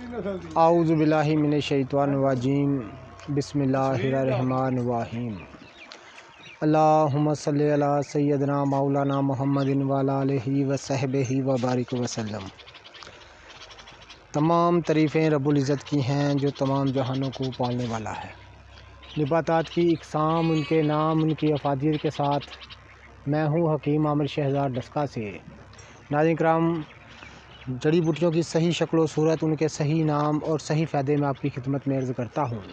आऊज़ु बिल्लाहि मिनश शैतानिर रजीम बिस्मिल्लाहिर्रहमानिर्रहीम। अल्लाहुम्मा सल्लि अला सय्यदना मौलाना मुहम्मदिन व अला आलिहि व सहबिहि व बारिक वसल्लम। तमाम तारीफ़ें रब्बुल इज़्ज़त की हैं जो तमाम जहानों को पालने वाला है। नबातात की इक़साम, उनके नाम, उनकी अफ़ादियत के साथ मैं हूँ हकीम आमिर शहज़ाद डस्का से। नाज़रीन किराम, जड़ी बूटियों की सही शक्ल व सूरत, उनके सही नाम और सही फ़ायदे में आपकी खिदमत में अर्ज़ करता हूँ।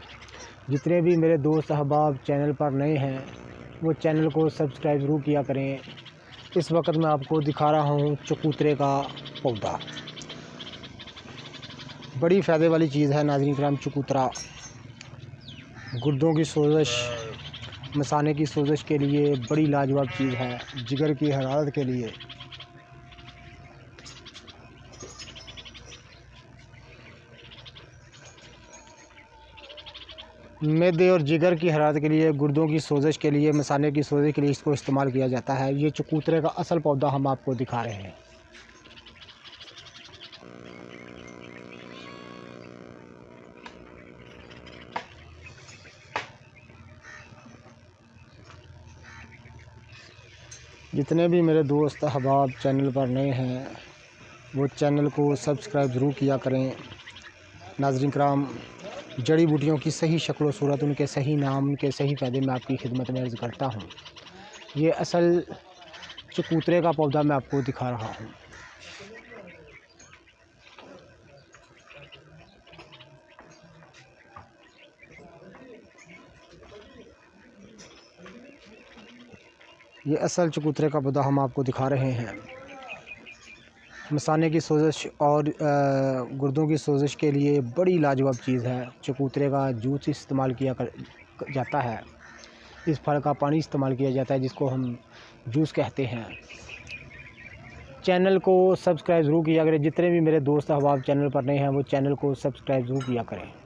जितने भी मेरे दोस्त अहबाब चैनल पर नए हैं वो चैनल को सब्सक्राइब ज़रूर किया करें। इस वक्त मैं आपको दिखा रहा हूँ चकोतरे का पौधा। बड़ी फ़ायदे वाली चीज़ है नाज़रीन किराम। चकोतरा गुर्दों की सोज़श, मसाने की सोज़श के लिए बड़ी लाजवाब चीज़ है। जिगर की हरारत के लिए, मैदे और जिगर की हरारत के लिए, गुर्दों की सोज़श के लिए, मसाने की सोज़श के लिए इसको इस्तेमाल किया जाता है। ये चकोतरे का असल पौधा हम आपको दिखा रहे हैं। जितने भी मेरे दोस्त अहबाब चैनल पर नए हैं वो चैनल को सब्सक्राइब ज़रूर किया करें। नाज़रीन किराम, जड़ी बूटियों की सही शक्ल व सूरत, उनके सही नाम, उनके सही फ़ायदे में आपकी खिदमत में अर्ज़ करता हूँ। ये असल चकोतरे का पौधा मैं आपको दिखा रहा हूँ। ये असल चकोतरे का पौधा हम आपको दिखा रहे हैं। मसाने की सोज़श और गुर्दों की सोज़श के लिए बड़ी लाजवाब चीज़ है। चकोतरे का जूस इस्तेमाल किया जाता है। इस फल का पानी इस्तेमाल किया जाता है जिसको हम जूस कहते हैं। चैनल को सब्सक्राइब ज़रूर किया करें। जितने भी मेरे दोस्त अहबाब चैनल पर नए हैं वो चैनल को सब्सक्राइब ज़रूर किया करें।